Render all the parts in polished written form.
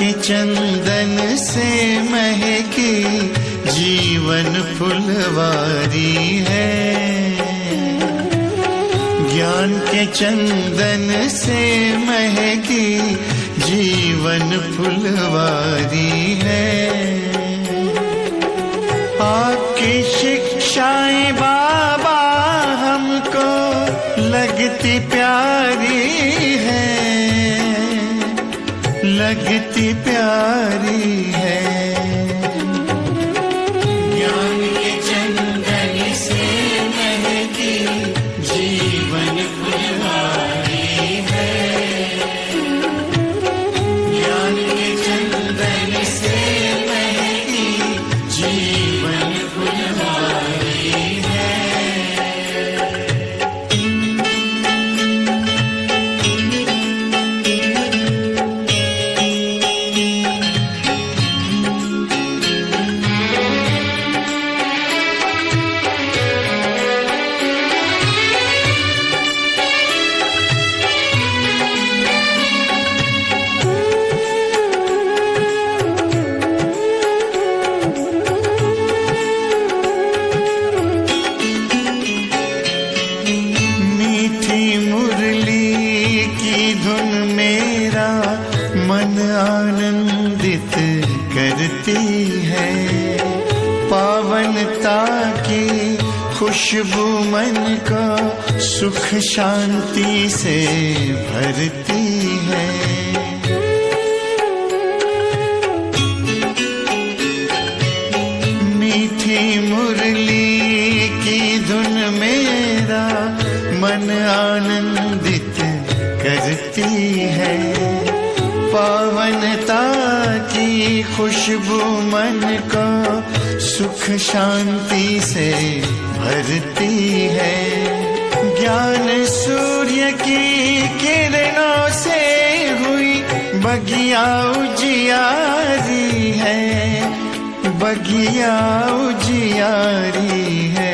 के चंदन से महकी जीवन फुलवारी है। ज्ञान के चंदन से महकी जीवन फुलवारी है। आपकी शिक्षाएं बाबा हमको लगती प्यारी है, लगती प्यारी है। ज्ञान के चंदन से महकी जीवन फुलवारी है। ज्ञान के चंदन से महकी जीवन फुलवारी है। मन आनंदित करती है, पावनता की खुशबू मन को सुख शांति से भरती है। मीठी मुरली की धुन मेरा मन आनंदित करती है, पावनता की खुशबू मन को सुख शांति से भरती है। ज्ञान सूर्य की किरणों से हुई बगिया उजियारी है, बगिया उजियारी है।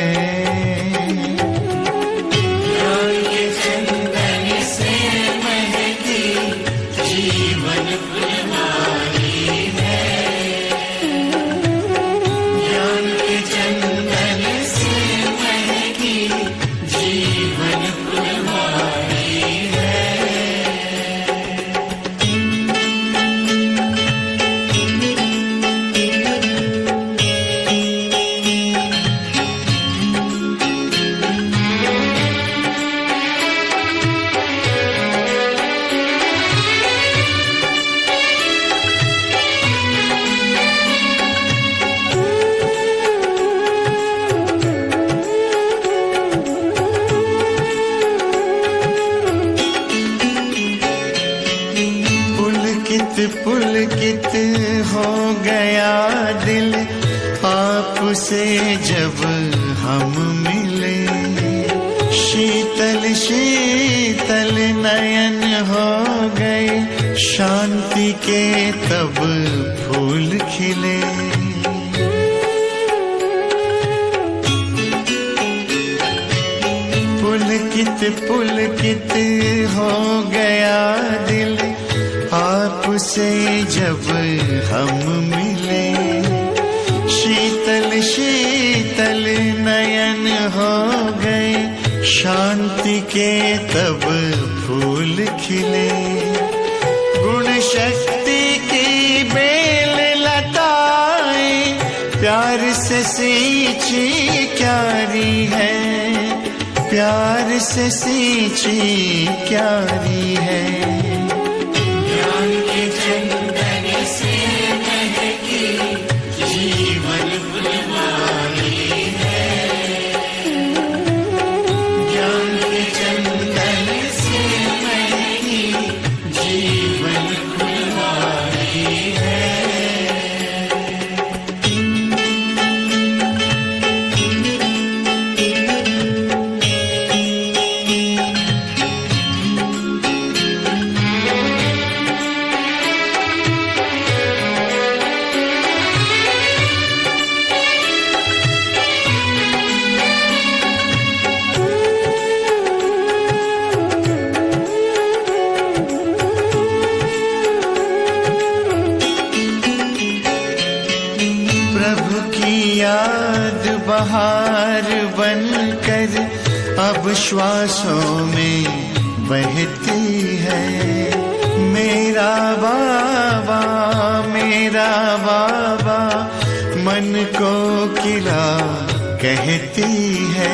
पुलकित हो गया दिल आपसे जब हम मिले, शीतल शीतल नयन हो गए, शांति के तब फूल खिले। पुलकित पुलकित हो गया दिल आपसे जब हम मिले, शीतल शीतल नयन हो गए, शांति के तब फूल खिले। गुण शक्ति की बेल लताएं प्यार से सींची क्यारी है, प्यार से सींची क्यारी है। चंदन से महकी जीवन फुलवारी है। ज्ञान के चंदन से महकी जीवन फुलवारी है। बहार बनकर अब श्वासों में बहती है। मेरा बाबा मन को किला कहती है।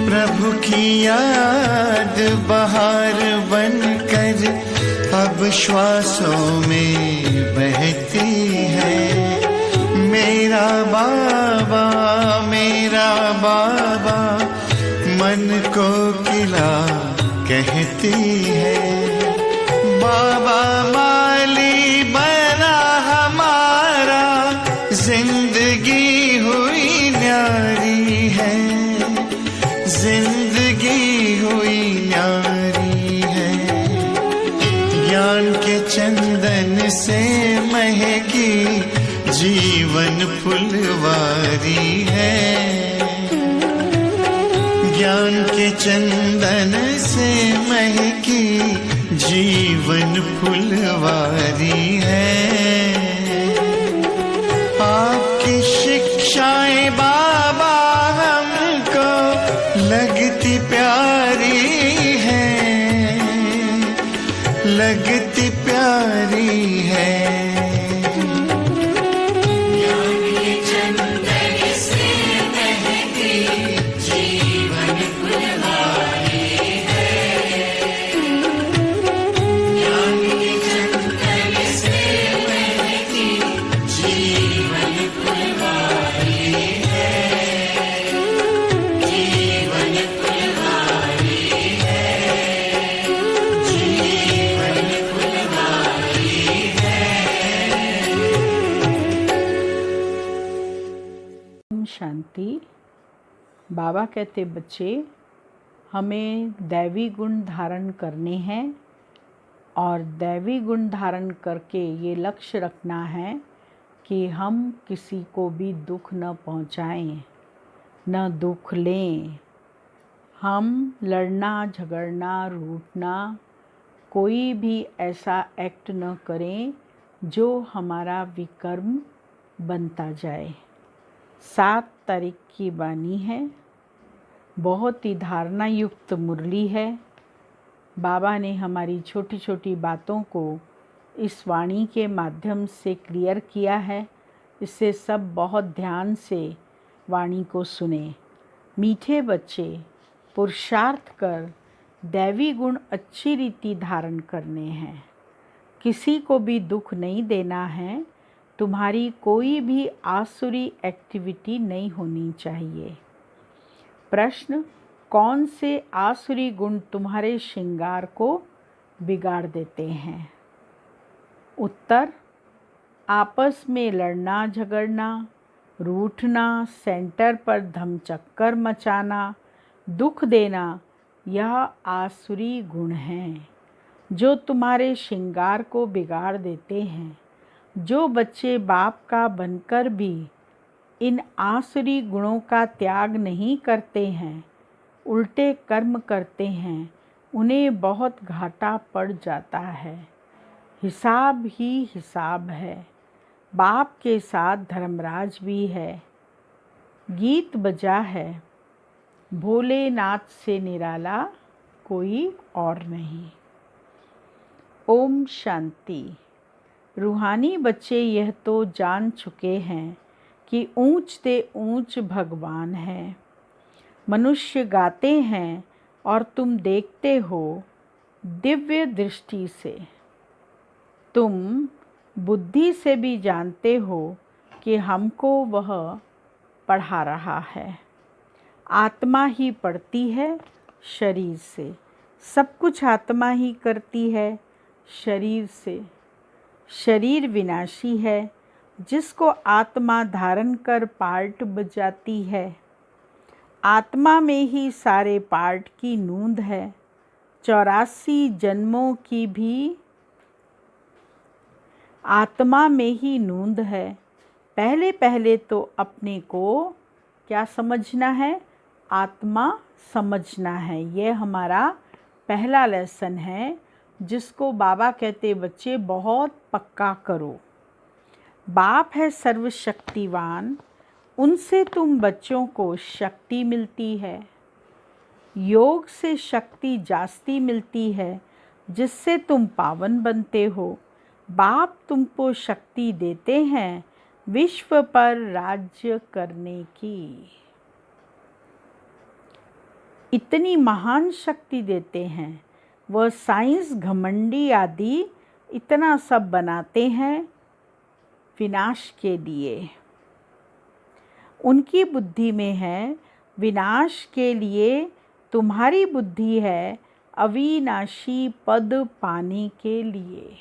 प्रभु की याद बहार बनकर अब श्वासों में बहती है। मेरा बाबा मन को किला कहती है। बाबा माली बना हमारा, जिंदगी हुई न्यारी है, जिंदगी हुई न्यारी है। ज्ञान के चंदन से महकी जीवन फुलवारी है। ज्ञान के चंदन से महकी जीवन फुलवारी है। आपकी शिक्षाएं बाबा हमको लगती प्यारी है, लगती प्यारी है। शांति। बाबा कहते बच्चे हमें दैवी गुण धारण करने हैं और दैवी गुण धारण करके ये लक्ष्य रखना है कि हम किसी को भी दुख न पहुंचाएं, न दुख लें। हम लड़ना झगड़ना रूठना कोई भी ऐसा एक्ट न करें जो हमारा विकर्म बनता जाए। 7 तारीख की वाणी है, बहुत ही धारणा युक्त मुरली है। बाबा ने हमारी छोटी छोटी बातों को इस वाणी के माध्यम से क्लियर किया है। इससे सब बहुत ध्यान से वाणी को सुने। मीठे बच्चे पुरुषार्थ कर दैवी गुण अच्छी रीति धारण करने हैं। किसी को भी दुख नहीं देना है। तुम्हारी कोई भी आसुरी एक्टिविटी नहीं होनी चाहिए। प्रश्न, कौन से आसुरी गुण तुम्हारे श्रृंगार को बिगाड़ देते हैं? उत्तर, आपस में लड़ना झगड़ना, रूठना, सेंटर पर धमचक्कर मचाना, दुख देना, यह आसुरी गुण हैं जो तुम्हारे श्रृंगार को बिगाड़ देते हैं। जो बच्चे बाप का बनकर भी इन आसुरी गुणों का त्याग नहीं करते हैं, उल्टे कर्म करते हैं, उन्हें बहुत घाटा पड़ जाता है। हिसाब ही हिसाब है। बाप के साथ धर्मराज भी है। गीत बजा है, भोलेनाथ से निराला कोई और नहीं। ओम शांति। रूहानी बच्चे यह तो जान चुके हैं कि ऊंच से ऊंच भगवान है। मनुष्य गाते हैं और तुम देखते हो दिव्य दृष्टि से। तुम बुद्धि से भी जानते हो कि हमको वह पढ़ा रहा है। आत्मा ही पढ़ती है शरीर से। सब कुछ आत्मा ही करती है शरीर से। शरीर विनाशी है, जिसको आत्मा धारण कर पार्ट बजाती है। आत्मा में ही सारे पार्ट की नूंद है। 84 जन्मों की भी आत्मा में ही नूंद है। पहले पहले तो अपने को क्या समझना है? आत्मा समझना है। यह हमारा पहला लेसन है। जिसको बाबा कहते बच्चे बहुत पक्का करो। बाप है सर्वशक्तिवान, उनसे तुम बच्चों को शक्ति मिलती है। योग से शक्ति जास्ती मिलती है, जिससे तुम पावन बनते हो। बाप तुमको शक्ति देते हैं विश्व पर राज्य करने की। इतनी महान शक्ति देते हैं। वह साइंस, घमंडी आदि इतना सब बनाते हैं विनाश के लिए। उनकी बुद्धि में है विनाश के लिए, तुम्हारी बुद्धि है अविनाशी पद पाने के लिए।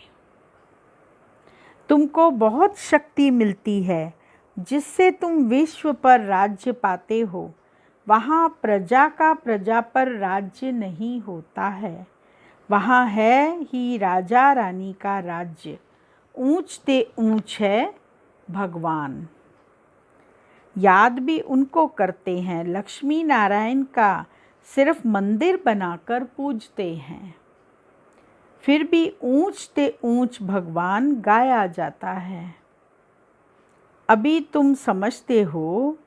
तुमको बहुत शक्ति मिलती है, जिससे तुम विश्व पर राज्य पाते हो। वहाँ प्रजा का प्रजा पर राज्य नहीं होता है, वहाँ है ही राजा रानी का राज्य। ऊंच ते ऊंच है भगवान। याद भी उनको करते हैं, लक्ष्मी नारायण का सिर्फ मंदिर बनाकर पूजते हैं। फिर भी ऊंच ते ऊंच भगवान गाया जाता है। अभी तुम समझते हो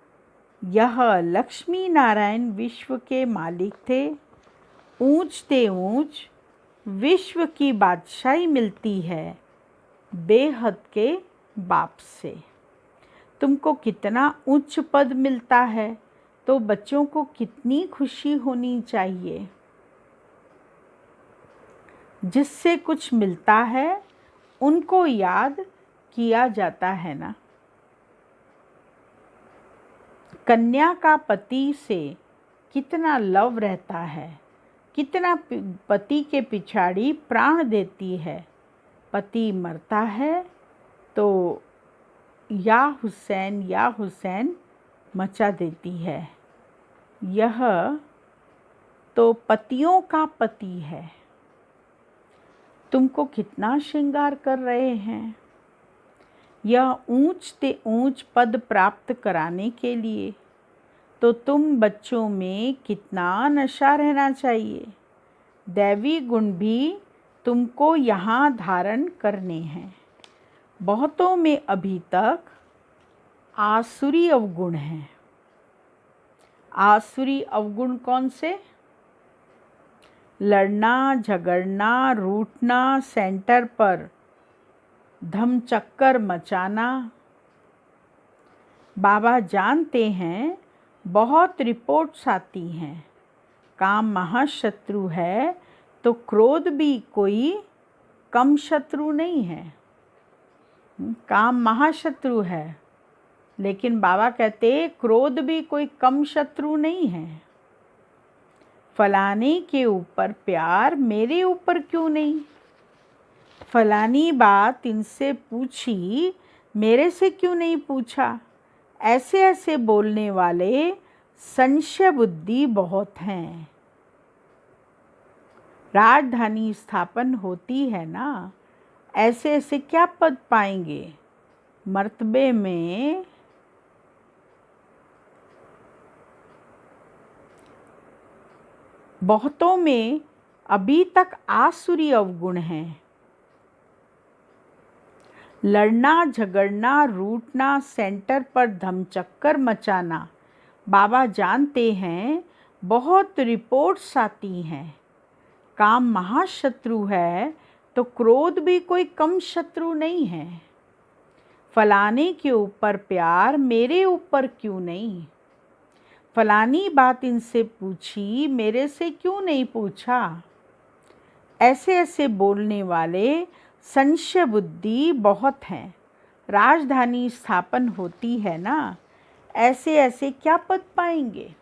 यह लक्ष्मी नारायण विश्व के मालिक थे। ऊंच ते ऊंच विश्व की बादशाही मिलती है बेहद के बाप से। तुमको कितना उच्च पद मिलता है, तो बच्चों को कितनी खुशी होनी चाहिए। जिससे कुछ मिलता है उनको याद किया जाता है ना। कन्या का पति से कितना लव रहता है, कितना पति के पिछाड़ी प्राण देती है। पति मरता है तो या हुसैन मचा देती है। यह तो पतियों का पति है। तुमको कितना श्रृंगार कर रहे हैं, यह ऊंच ते ऊंच पद प्राप्त कराने के लिए। तो तुम बच्चों में कितना नशा रहना चाहिए। दैवी गुण भी तुमको यहाँ धारण करने हैं। बहुतों में अभी तक आसुरी अवगुण हैं। आसुरी अवगुण कौन से? लड़ना, झगड़ना, रूठना, सेंटर पर धमचक्कर मचाना। बाबा जानते हैं बहुत रिपोर्ट्स आती हैं। काम महाशत्रु है तो क्रोध भी कोई कम शत्रु नहीं है। काम महाशत्रु है, लेकिन बाबा कहते क्रोध भी कोई कम शत्रु नहीं है। फलाने के ऊपर प्यार, मेरे ऊपर क्यों नहीं? फलानी बात इनसे पूछी, मेरे से क्यों नहीं पूछा? ऐसे ऐसे बोलने वाले संशय बुद्धि बहुत हैं। राजधानी स्थापन होती है ना, ऐसे ऐसे क्या पद पाएंगे? मर्तबे में बहुतों में अभी तक आसुरी अवगुण हैं। लड़ना, झगड़ना, रूठना, सेंटर पर धमचक्कर मचाना। बाबा जानते हैं बहुत रिपोर्ट्स आती हैं। काम महाशत्रु है तो क्रोध भी कोई कम शत्रु नहीं है। फलाने के ऊपर प्यार, मेरे ऊपर क्यों नहीं? फलानी बात इनसे पूछी, मेरे से क्यों नहीं पूछा? ऐसे ऐसे बोलने वाले संशय बुद्धि बहुत हैं। राजधानी स्थापन होती है ना, ऐसे ऐसे क्या पद पाएंगे?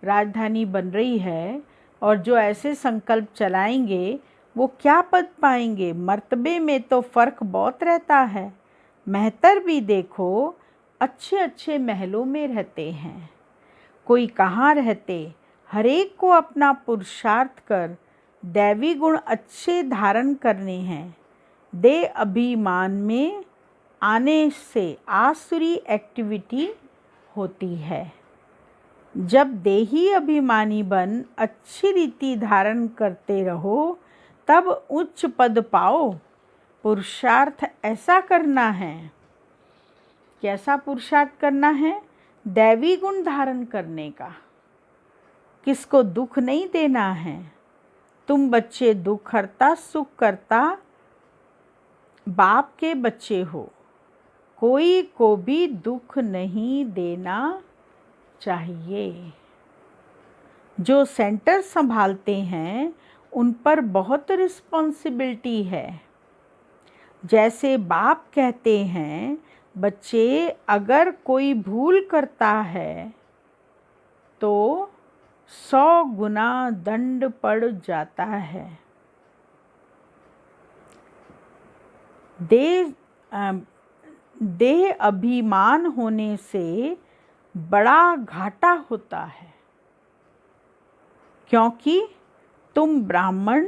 राजधानी बन रही है और जो ऐसे संकल्प चलाएंगे वो क्या पद पाएंगे? मर्तबे में तो फ़र्क बहुत रहता है। मेहतर भी देखो अच्छे अच्छे महलों में रहते हैं, कोई कहाँ रहते। हर एक को अपना पुरुषार्थ कर दैवी गुण अच्छे धारण करने हैं। दे अभिमान में आने से आसुरी एक्टिविटी होती है। जब देही अभिमानी बन अच्छी रीति धारण करते रहो तब उच्च पद पाओ। पुरुषार्थ ऐसा करना है। कैसा पुरुषार्थ करना है? दैवी गुण धारण करने का। किसको दुख नहीं देना है। तुम बच्चे दुख हरता सुख करता बाप के बच्चे हो। कोई को भी दुख नहीं देना चाहिए। जो सेंटर संभालते हैं उन पर बहुत रिस्पॉन्सिबिलिटी है। जैसे बाप कहते हैं, बच्चे अगर कोई भूल करता है तो 100 गुना दंड पड़ जाता है। देह अभिमान होने से बड़ा घाटा होता है, क्योंकि तुम ब्राह्मण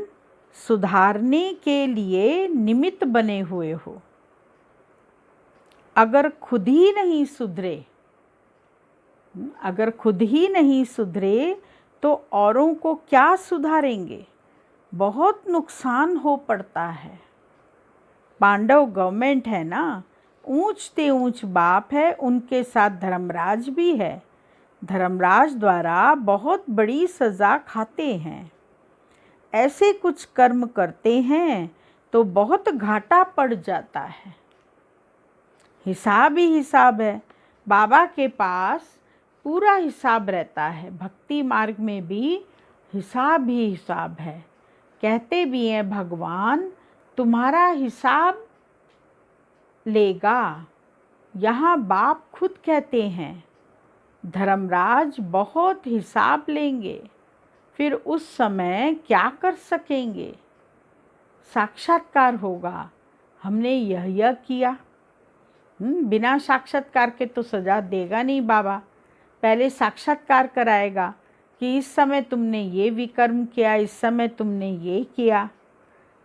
सुधारने के लिए निमित्त बने हुए हो। अगर खुद ही नहीं सुधरे तो औरों को क्या सुधारेंगे? बहुत नुकसान हो पड़ता है। पांडव गवर्नमेंट है ना, ऊंचते ऊंच बाप है, उनके साथ धर्मराज भी है। धर्मराज द्वारा बहुत बड़ी सज़ा खाते हैं। ऐसे कुछ कर्म करते हैं तो बहुत घाटा पड़ जाता है। हिसाब ही हिसाब है। बाबा के पास पूरा हिसाब रहता है। भक्ति मार्ग में भी हिसाब ही हिसाब है। कहते भी हैं, भगवान तुम्हारा हिसाब लेगा। यहाँ बाप खुद कहते हैं, धर्मराज बहुत हिसाब लेंगे। फिर उस समय क्या कर सकेंगे? साक्षात्कार होगा, हमने यह किया। बिना साक्षात्कार के तो सजा देगा नहीं बाबा। पहले साक्षात्कार कराएगा कि इस समय तुमने ये विकर्म किया, इस समय तुमने ये किया।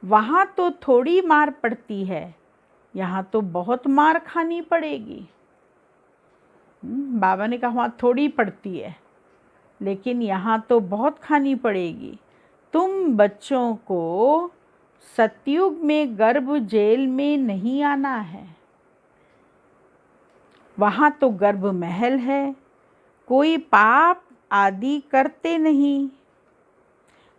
वहाँ तो थोड़ी मार पड़ती है, यहाँ तो बहुत मार खानी पड़ेगी। बाबा ने कहा वहाँ थोड़ी पड़ती है, लेकिन यहाँ तो बहुत खानी पड़ेगी। तुम बच्चों को सतयुग में गर्भ जेल में नहीं आना है। वहाँ तो गर्भ महल है। कोई पाप आदि करते नहीं।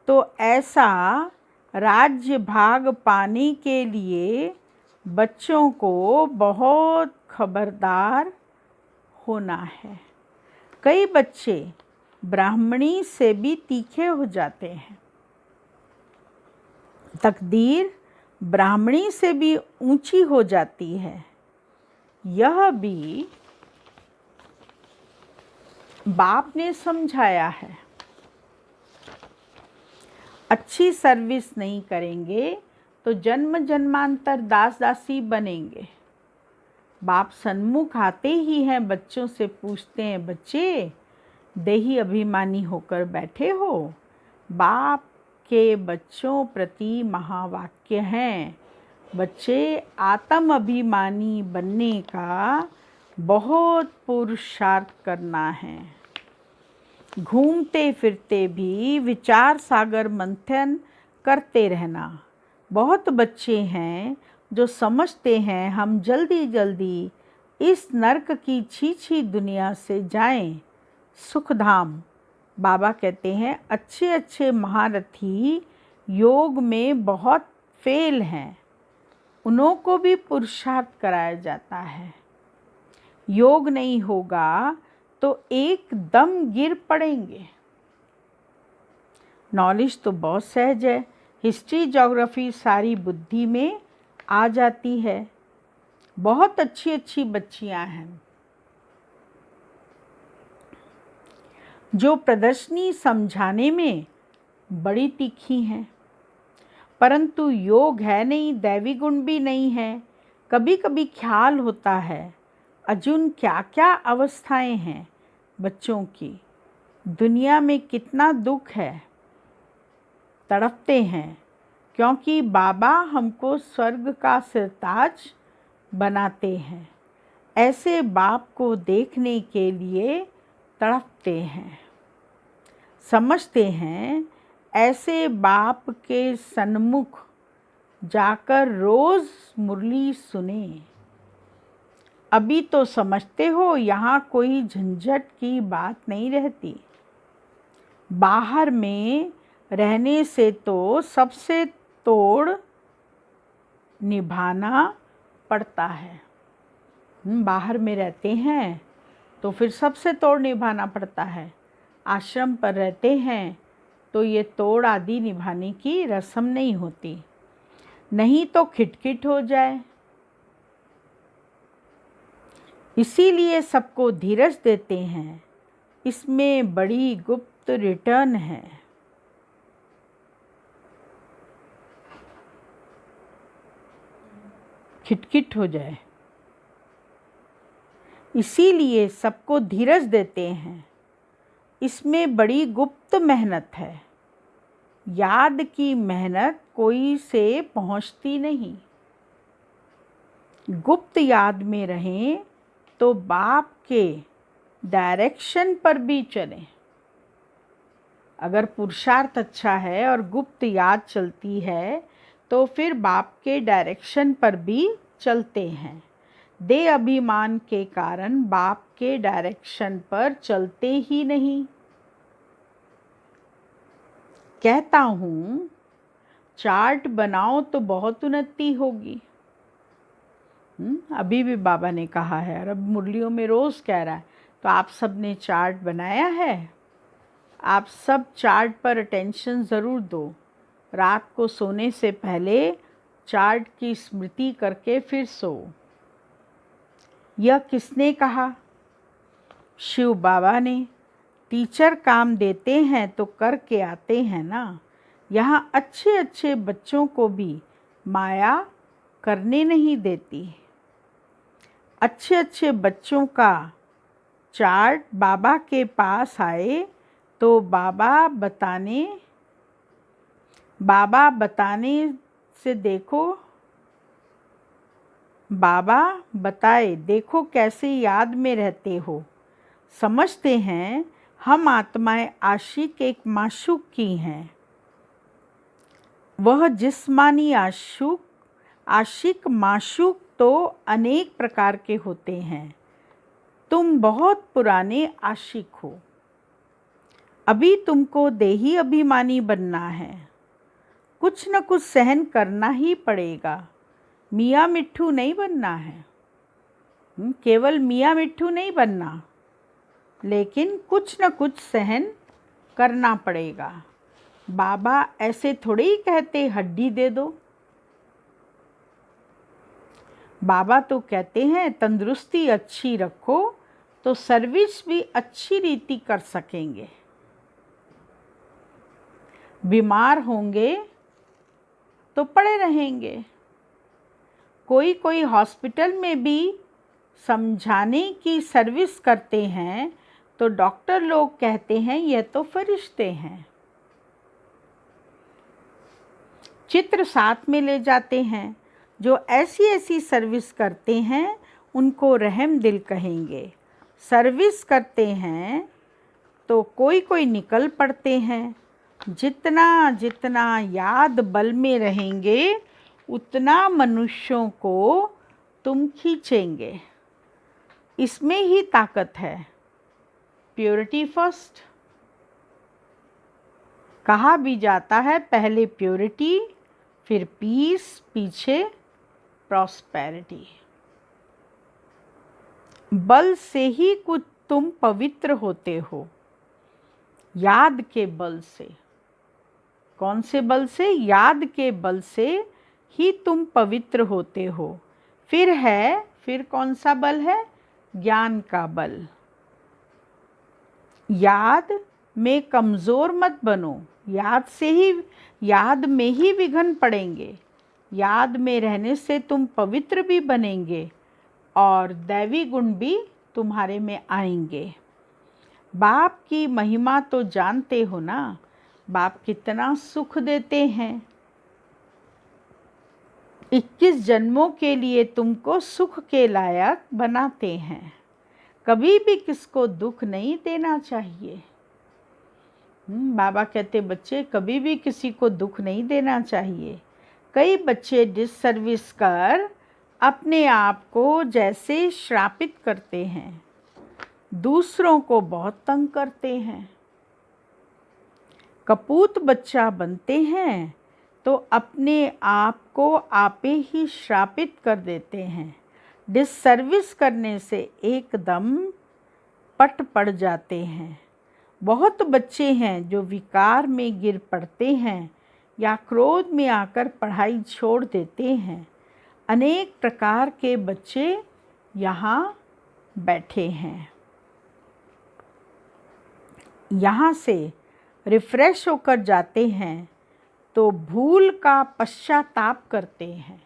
तो ऐसा राज्य भाग पाने के लिए बच्चों को बहुत खबरदार होना है। कई बच्चे ब्राह्मणी से भी तीखे हो जाते हैं। तकदीर ब्राह्मणी से भी ऊंची हो जाती है। यह भी बाप ने समझाया है। अच्छी सर्विस नहीं करेंगे तो जन्म जन्मांतर दास दासी बनेंगे। बाप सन्मुख आते ही हैं, बच्चों से पूछते हैं, बच्चे देही अभिमानी होकर बैठे हो? बाप के बच्चों प्रति महावाक्य हैं, बच्चे आत्म अभिमानी बनने का बहुत पुरुषार्थ करना है। घूमते फिरते भी विचार सागर मंथन करते रहना। बहुत बच्चे हैं जो समझते हैं हम जल्दी जल्दी इस नरक की छी दुनिया से जाएं, सुखधाम। बाबा कहते हैं अच्छे अच्छे महारथी योग में बहुत फेल हैं, उन्हों को भी पुरुषार्थ कराया जाता है। योग नहीं होगा तो एकदम गिर पड़ेंगे। नॉलेज तो बहुत सहज है, हिस्ट्री ज्योग्राफी सारी बुद्धि में आ जाती है। बहुत अच्छी अच्छी बच्चियां हैं जो प्रदर्शनी समझाने में बड़ी तीखी हैं, परंतु योग है नहीं, दैवी गुण भी नहीं है। कभी कभी ख्याल होता है अर्जुन क्या क्या अवस्थाएं हैं बच्चों की, दुनिया में कितना दुख है, तड़पते हैं, क्योंकि बाबा हमको स्वर्ग का सिरताज बनाते हैं। ऐसे बाप को देखने के लिए तड़पते हैं। समझते हैं ऐसे बाप के सन्मुख जाकर रोज मुरली सुने। अभी तो समझते हो यहाँ कोई झंझट की बात नहीं रहती। बाहर में रहने से तो सबसे तोड़ निभाना पड़ता है। बाहर में रहते हैं तो फिर सबसे तोड़ निभाना पड़ता है। आश्रम पर रहते हैं तो ये तोड़ आदि निभाने की रस्म नहीं होती, नहीं तो खिटखिट हो जाए। इसीलिए सबको धीरज देते हैं। इसमें बड़ी गुप्त रिटर्न है। खिटखिट हो जाए, इसीलिए सबको धीरज देते हैं। इसमें बड़ी गुप्त मेहनत है। याद की मेहनत कोई से पहुंचती नहीं। गुप्त याद में रहें तो बाप के डायरेक्शन पर भी चलें। अगर पुरुषार्थ अच्छा है और गुप्त याद चलती है तो फिर बाप के डायरेक्शन पर भी चलते हैं। देह अभिमान के कारण बाप के डायरेक्शन पर चलते ही नहीं। कहता हूँ चार्ट बनाओ तो बहुत उन्नति होगी। अभी भी बाबा ने कहा है और अब मुरलियों में रोज़ कह रहा है। तो आप सब ने चार्ट बनाया है? आप सब चार्ट पर अटेंशन ज़रूर दो। रात को सोने से पहले चार्ट की स्मृति करके फिर सो। यह किसने कहा? शिव बाबा ने। टीचर काम देते हैं तो करके आते हैं ना। यहाँ अच्छे अच्छे बच्चों को भी माया करने नहीं देती। अच्छे अच्छे बच्चों का चार्ट बाबा के पास आए तो बाबा बताने से देखो, बाबा बताए देखो कैसे याद में रहते हो। समझते हैं हम आत्माएं आशिक एक माशूक की हैं। वह जिस्मानी आशिक माशूक तो अनेक प्रकार के होते हैं। तुम बहुत पुराने आशिक हो। अभी तुमको देही अभिमानी बनना है। कुछ न कुछ सहन करना ही पड़ेगा। मियाँ मिट्ठू नहीं बनना है। केवल मियाँ मिट्ठू नहीं बनना, लेकिन कुछ न कुछ सहन करना पड़ेगा। बाबा ऐसे थोड़े ही कहते हड्डी दे दो। बाबा तो कहते हैं तंदुरुस्ती अच्छी रखो तो सर्विस भी अच्छी रीति कर सकेंगे। बीमार होंगे तो पड़े रहेंगे। कोई हॉस्पिटल में भी समझाने की सर्विस करते हैं तो डॉक्टर लोग कहते हैं यह तो फरिश्ते हैं। चित्र साथ में ले जाते हैं। जो ऐसी सर्विस करते हैं उनको रहम दिल कहेंगे। सर्विस करते हैं तो कोई निकल पड़ते हैं। जितना याद बल में रहेंगे उतना मनुष्यों को तुम खींचेंगे। इसमें ही ताकत है। प्योरिटी फर्स्ट कहा भी जाता है। पहले प्योरिटी, फिर पीस, पीछे प्रॉस्पेरिटी। बल से ही कुछ तुम पवित्र होते हो। याद के बल से। कौन से बल से? याद के बल से ही तुम पवित्र होते हो। फिर कौन सा बल है? ज्ञान का बल। याद में कमज़ोर मत बनो। याद में ही विघ्न पड़ेंगे। याद में रहने से तुम पवित्र भी बनेंगे और दैवी गुण भी तुम्हारे में आएंगे। बाप की महिमा तो जानते हो ना। बाप कितना सुख देते हैं। 21 जन्मों के लिए तुमको सुख के लायक बनाते हैं। कभी भी किसको दुख नहीं देना चाहिए। बाबा कहते बच्चे कभी भी किसी को दुख नहीं देना चाहिए। कई बच्चे डिससर्विस कर अपने आप को जैसे श्रापित करते हैं, दूसरों को बहुत तंग करते हैं। कपूत बच्चा बनते हैं तो अपने आप को आपे ही श्रापित कर देते हैं। डिससर्विस करने से एकदम पट पड़ जाते हैं। बहुत बच्चे हैं जो विकार में गिर पड़ते हैं या क्रोध में आकर पढ़ाई छोड़ देते हैं। अनेक प्रकार के बच्चे यहाँ बैठे हैं। यहाँ से रिफ्रेश होकर जाते हैं तो भूल का पश्चाताप करते हैं।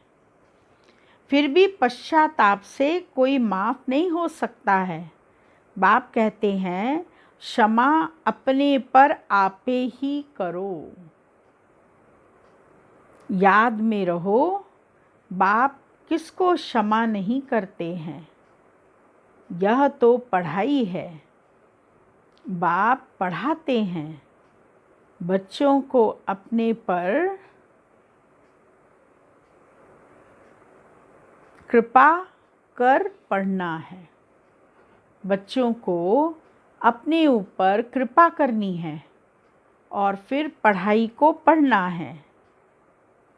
फिर भी पश्चाताप से कोई माफ़ नहीं हो सकता है। बाप कहते हैं क्षमा अपने पर आपे ही करो। याद में रहो, बाप किसको क्षमा नहीं करते हैं। यह तो पढ़ाई है। बाप पढ़ाते हैं, बच्चों को अपने पर कृपा कर पढ़ना है। बच्चों को अपने ऊपर कृपा करनी है और फिर पढ़ाई को पढ़ना है।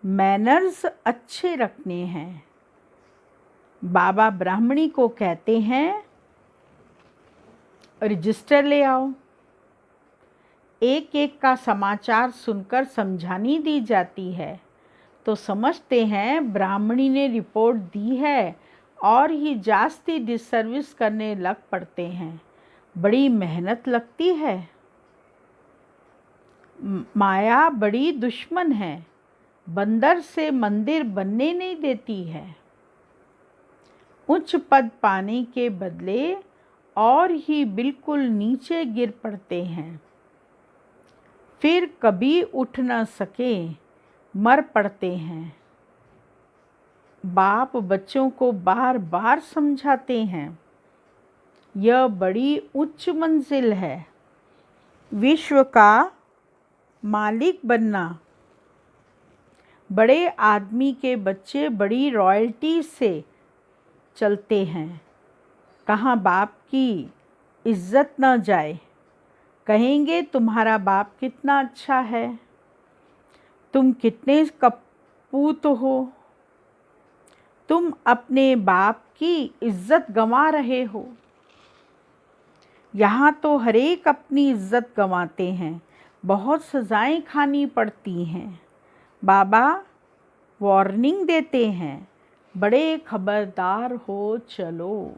मैनर्स अच्छे रखने हैं। बाबा ब्राह्मणी को कहते हैं रजिस्टर ले आओ। एक एक का समाचार सुनकर समझानी दी जाती है तो समझते हैं ब्राह्मणी ने रिपोर्ट दी है और ही जास्ती डिससर्विस करने लग पड़ते हैं। बड़ी मेहनत लगती है। माया बड़ी दुश्मन है, बंदर से मंदिर बनने नहीं देती है। उच्च पद पाने के बदले और ही बिल्कुल नीचे गिर पड़ते हैं। फिर कभी उठ न सके मर पड़ते हैं। बाप बच्चों को बार बार समझाते हैं यह बड़ी उच्च मंजिल है। विश्व का मालिक बनना। बड़े आदमी के बच्चे बड़ी रॉयल्टी से चलते हैं। कहाँ बाप की इज्जत न जाए। कहेंगे तुम्हारा बाप कितना अच्छा है, तुम कितने कपूत हो, तुम अपने बाप की इज्जत गंवा रहे हो। यहाँ तो हर एक अपनी इज्जत गंवाते हैं, बहुत सज़ाएं खानी पड़ती हैं। बाबा वार्निंग देते हैं, बड़े खबरदार हो चलो,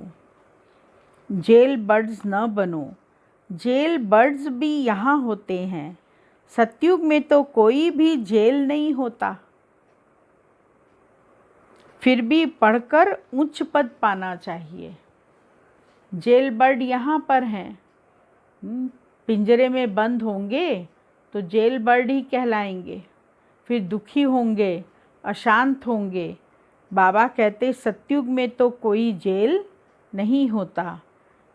जेल बर्ड्स न बनो। जेल बर्ड्स भी यहाँ होते हैं। सतयुग में तो कोई भी जेल नहीं होता। फिर भी पढ़कर उच्च पद पाना चाहिए। जेल बर्ड यहाँ पर हैं। पिंजरे में बंद होंगे तो जेल बर्ड ही कहलाएंगे। फिर दुखी होंगे, अशांत होंगे। बाबा कहते सतयुग में तो कोई जेल नहीं होता।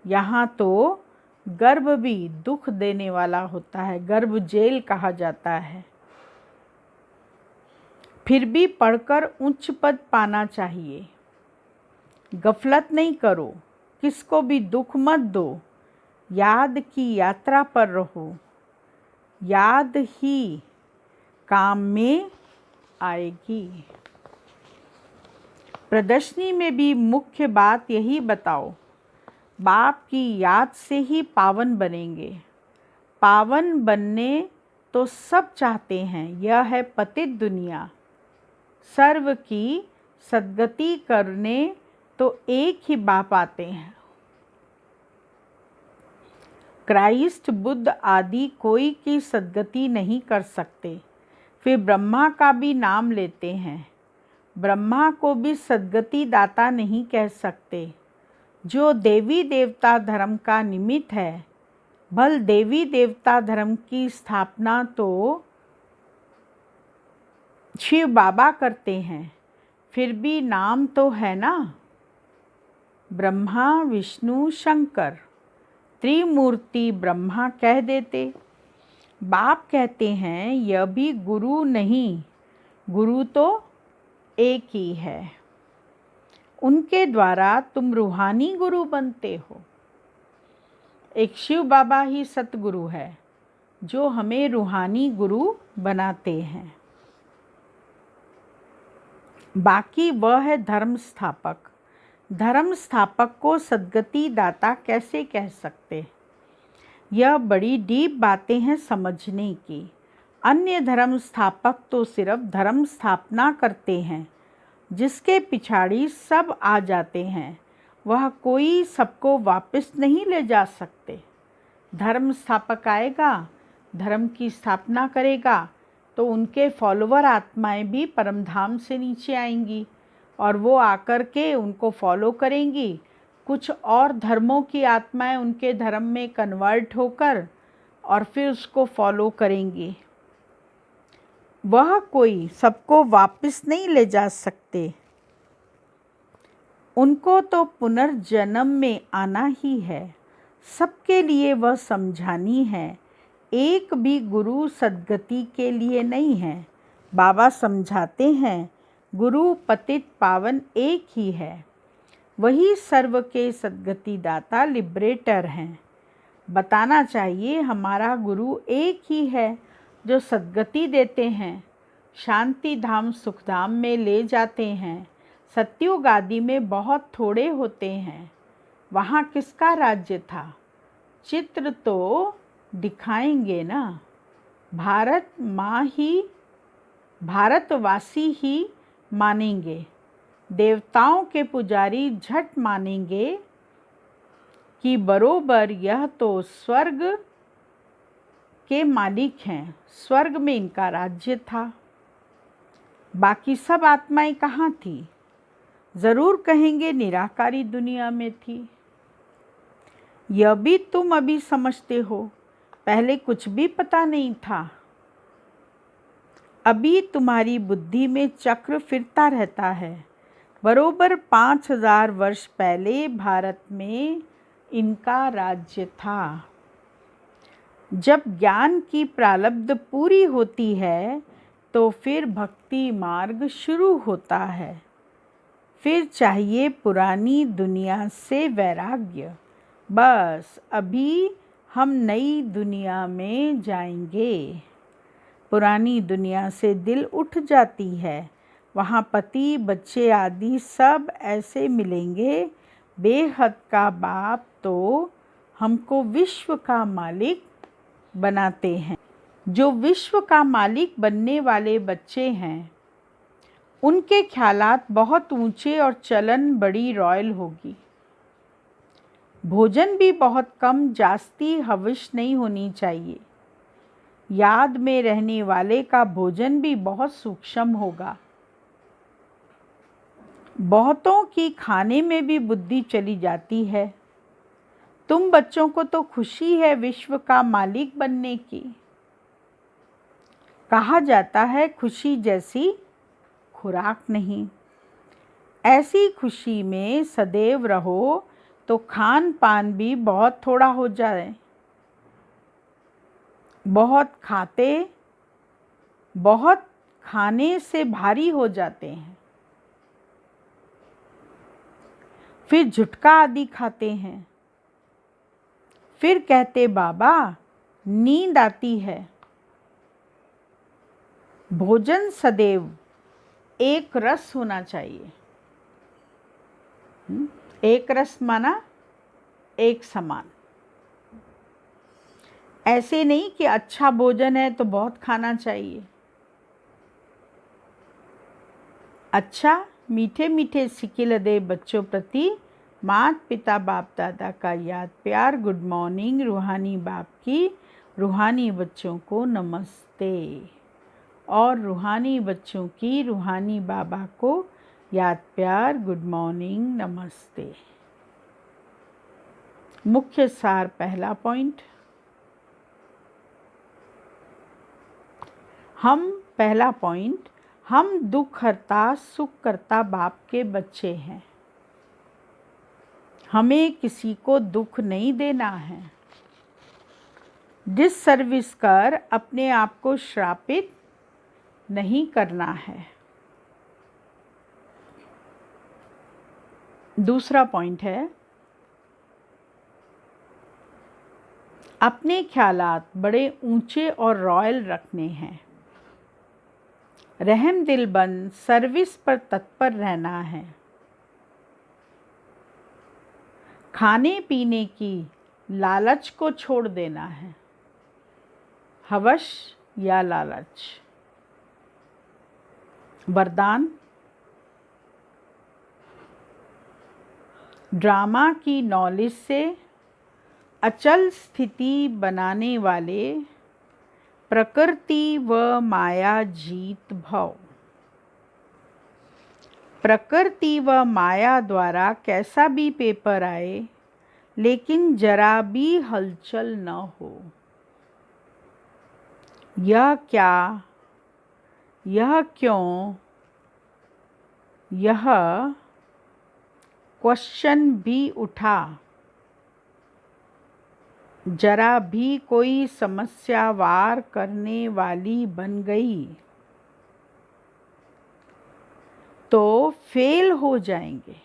यहाँ तो गर्भ भी दुख देने वाला होता है, गर्भ जेल कहा जाता है। फिर भी पढ़कर उच्च पद पाना चाहिए। गफलत नहीं करो, किसको भी दुख मत दो। याद की यात्रा पर रहो, याद ही काम में आएगी। प्रदर्शनी में भी मुख्य बात यही बताओ, बाप की याद से ही पावन बनेंगे। पावन बनने तो सब चाहते हैं, यह है पतित दुनिया। सर्व की सद्गति करने तो एक ही बाप आते हैं। क्राइस्ट, बुद्ध आदि कोई की सद्गति नहीं कर सकते। फिर ब्रह्मा का भी नाम लेते हैं। ब्रह्मा को भी सद्गति दाता नहीं कह सकते। जो देवी देवता धर्म का निमित्त है, भल देवी देवता धर्म की स्थापना तो शिव बाबा करते हैं। फिर भी नाम तो है ना, ब्रह्मा विष्णु शंकर। त्रिमूर्ति ब्रह्मा कह देते। बाप कहते हैं यह भी गुरु नहीं, गुरु तो एक ही है। उनके द्वारा तुम रूहानी गुरु बनते हो। एक शिव बाबा ही सतगुरु है जो हमें रूहानी गुरु बनाते हैं। बाकी वह है धर्म स्थापक। धर्म स्थापक को सद्गति दाता कैसे कह सकते? यह बड़ी डीप बातें हैं समझने की। अन्य धर्म स्थापक तो सिर्फ धर्म स्थापना करते हैं, जिसके पिछाड़ी सब आ जाते हैं। वह कोई सबको वापस नहीं ले जा सकते। धर्म स्थापक आएगा, धर्म की स्थापना करेगा, तो उनके फॉलोवर आत्माएं भी परमधाम से नीचे आएंगी और वो आकर के उनको फॉलो करेंगी। कुछ और धर्मों की आत्माएं उनके धर्म में कन्वर्ट होकर और फिर उसको फॉलो करेंगी। वह कोई सबको वापस नहीं ले जा सकते। उनको तो पुनर्जन्म में आना ही है। सबके लिए वह समझानी है। एक भी गुरु सद्गति के लिए नहीं है। बाबा समझाते हैं गुरु पतित पावन एक ही है। वही सर्व के सद्गति दाता लिबरेटर हैं। बताना चाहिए हमारा गुरु एक ही है जो सद्गति देते हैं, शांति धाम सुख धाम में ले जाते हैं। सत्युग आदि में बहुत थोड़े होते हैं। वहाँ किसका राज्य था? चित्र तो दिखाएंगे ना। भारतवासी ही मानेंगे। देवताओं के पुजारी झट मानेंगे कि बरोबर यह तो स्वर्ग के मालिक हैं। स्वर्ग में इनका राज्य था। बाकी सब आत्माएं कहाँ थी? ज़रूर कहेंगे निराकारी दुनिया में थी। यह भी तुम अभी समझते हो, पहले कुछ भी पता नहीं था। अभी तुम्हारी बुद्धि में चक्र फिरता रहता है। बरोबर 5000 वर्ष पहले भारत में इनका राज्य था। जब ज्ञान की प्रारब्ध पूरी होती है तो फिर भक्ति मार्ग शुरू होता है। फिर चाहिए पुरानी दुनिया से वैराग्य। बस अभी हम नई दुनिया में जाएंगे। पुरानी दुनिया से दिल उठ जाती है। वहाँ पति बच्चे आदि सब ऐसे मिलेंगे। बेहद का बाप तो हमको विश्व का मालिक बनाते हैं। जो विश्व का मालिक बनने वाले बच्चे हैं, उनके ख्यालात बहुत ऊंचे और चलन बड़ी रॉयल होगी। भोजन भी बहुत कम, जास्ती हविश नहीं होनी चाहिए। याद में रहने वाले का भोजन भी बहुत सूक्ष्म होगा। बहुतों की खाने में भी बुद्धि चली जाती है। तुम बच्चों को तो खुशी है विश्व का मालिक बनने की। कहा जाता है खुशी जैसी खुराक नहीं। ऐसी खुशी में सदैव रहो तो खान पान भी बहुत थोड़ा हो जाए। बहुत खाने से भारी हो जाते हैं। फिर झुटका आदि खाते हैं। फिर कहते बाबा नींद आती है। भोजन सदैव एक रस होना चाहिए। एक रस माना एक समान। ऐसे नहीं कि अच्छा भोजन है तो बहुत खाना चाहिए। अच्छा मीठे मीठे सिकिल दे बच्चों प्रति माता पिता बाप दादा का याद प्यार। Good morning. रूहानी बाप की रूहानी बच्चों को नमस्ते। और रूहानी बच्चों की रूहानी बाबा को याद प्यार गुड मॉर्निंग नमस्ते। मुख्य सार पहला पॉइंट। पहला पॉइंट, हम दुख हरता सुख करता बाप के बच्चे हैं। हमें किसी को दुख नहीं देना है। डिससर्विस कर अपने आप को श्रापित नहीं करना है। दूसरा पॉइंट है, अपने ख्यालात बड़े ऊंचे और रॉयल रखने हैं। रहम दिल बन सर्विस पर तत्पर रहना है। खाने पीने की लालच को छोड़ देना है। हवश या लालच। वरदान, ड्रामा की नॉलेज से अचल स्थिति बनाने वाले प्रकृति व माया जीत भव। प्रकृति व माया द्वारा कैसा भी पेपर आए, लेकिन जरा भी हलचल न हो। यह क्या, यह क्यों, यह क्वेश्चन भी उठा, जरा भी कोई समस्या वार करने वाली बन गई तो फेल हो जाएंगे।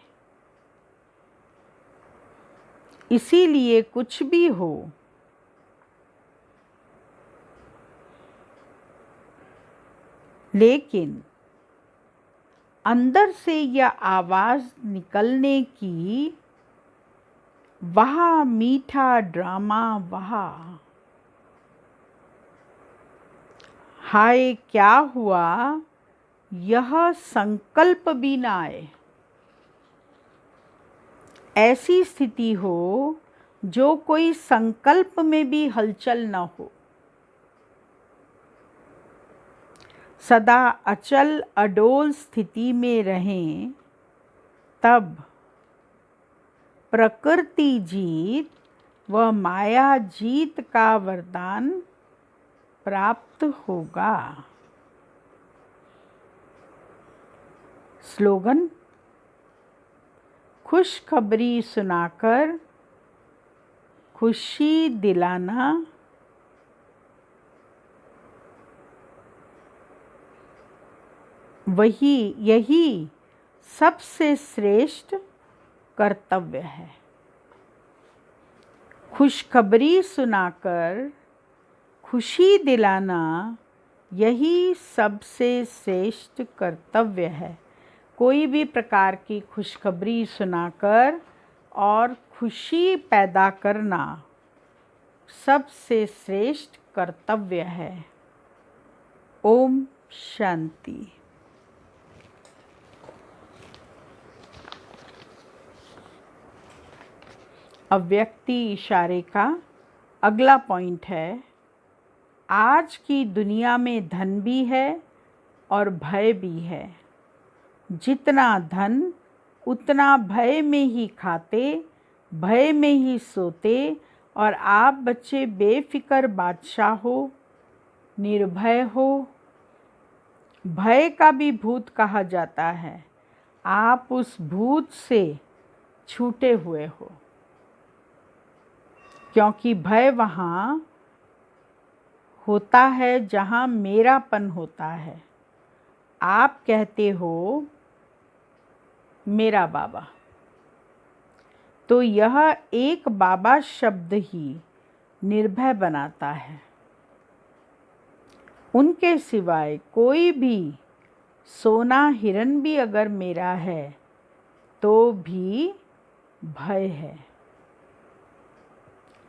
इसीलिए कुछ भी हो, लेकिन अंदर से यह आवाज़ निकलने की, वाह मीठा ड्रामा वाह, हाय क्या हुआ, यह संकल्प भी ना आए। ऐसी स्थिति हो जो कोई संकल्प में भी हलचल न हो। सदा अचल अडोल स्थिति में रहें, तब प्रकृति जीत व माया जीत का वरदान प्राप्त होगा। स्लोगन, खुशखबरी सुनाकर खुशी दिलाना यही सबसे श्रेष्ठ कर्तव्य है। खुशखबरी सुनाकर खुशी दिलाना यही सबसे श्रेष्ठ कर्तव्य है। कोई भी प्रकार की खुशखबरी सुनाकर और खुशी पैदा करना सबसे श्रेष्ठ कर्तव्य है। ओम शांति। अव्यक्ति इशारे का अगला पॉइंट है, आज की दुनिया में धन भी है और भय भी है। जितना धन उतना भय में ही खाते, भय में ही सोते, और आप बच्चे बेफिक्र बादशाह हो, निर्भय हो। भय का भी भूत कहा जाता है। आप उस भूत से छूटे हुए हो, क्योंकि भय वहाँ होता है जहाँ मेरापन होता है। आप कहते हो मेरा बाबा, तो यह एक बाबा शब्द ही निर्भय बनाता है। उनके सिवाय कोई भी सोना हिरन भी अगर मेरा है तो भी भय है।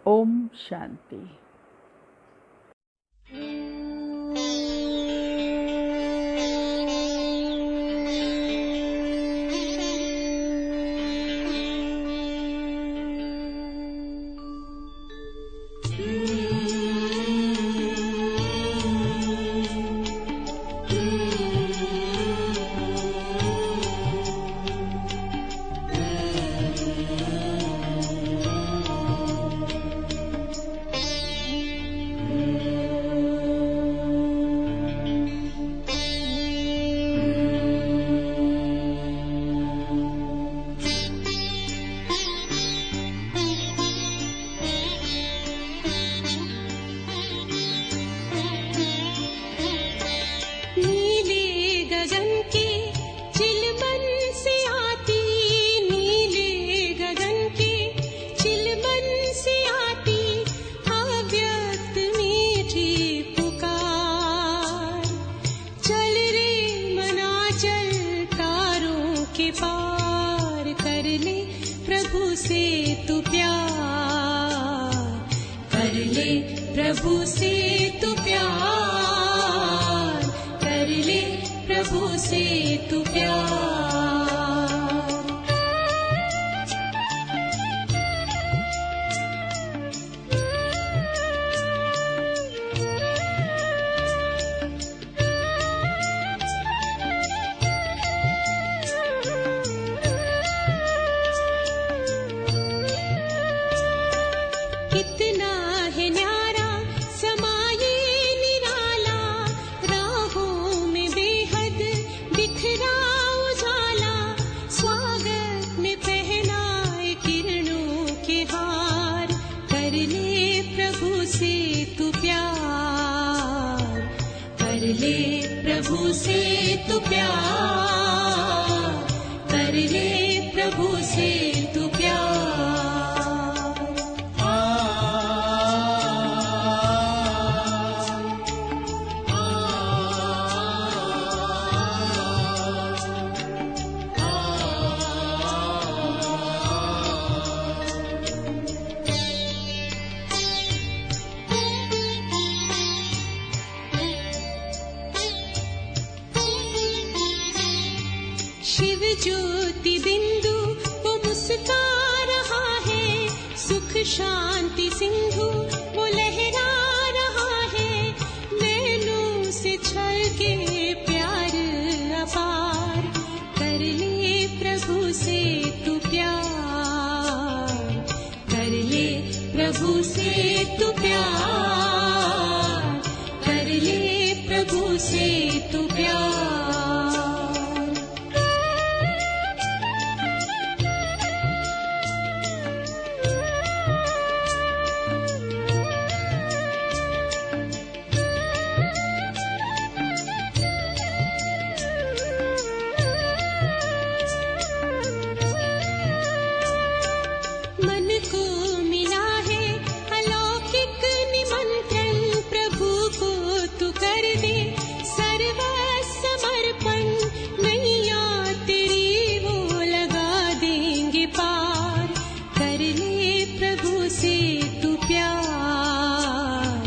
ओम शांति। कर ले प्रभु से तू प्यार, कर ले प्रभु से तू प्यार। कितना है न्यारा समाये निराला, राहों में बेहद बिखरा उजाला, स्वागत में पहनाए किरणों के हार, कर ले प्रभु से तू प्यार, कर ले प्रभु से तू प्यार, कर ले प्रभु से तू प्यार। शिव ज्योति बिंदु वो मुस्का रहा है, सुख शांति सिंधु वो लहरा रहा है, नैनों से छलके प्यार अपार, कर ले प्रभु से तू प्यार, कर ले प्रभु से तू प्यार, कर ले प्रभु से तू प्यार। मन को मिला है अलौकिक निमंत्रण, प्रभु को तू कर दे सर्वस्व समर्पण, नैया तेरी वो लगा देंगे पार, कर ले प्रभु से तू प्यार,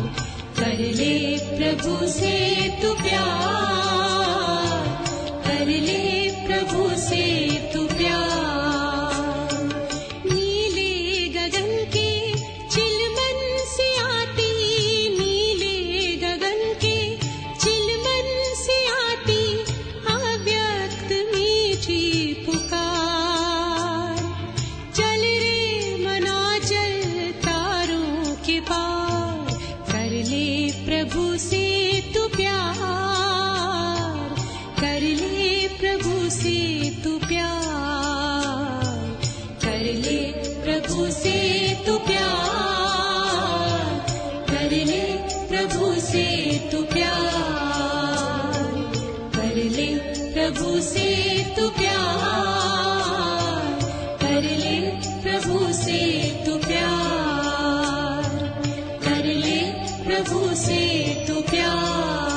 कर ले प्रभु से तू प्यार, कर ले प्रभु से तू प्यार। प्रभु से तू प्यार, कर ले प्रभु से तू प्यार, कर ले प्रभु से तू प्यार, कर ले प्रभु से तू प्यार, कर ले प्रभु से तू प्यार, कर ले प्रभु से तू प्यार, कर ले प्रभु से तू प्यार।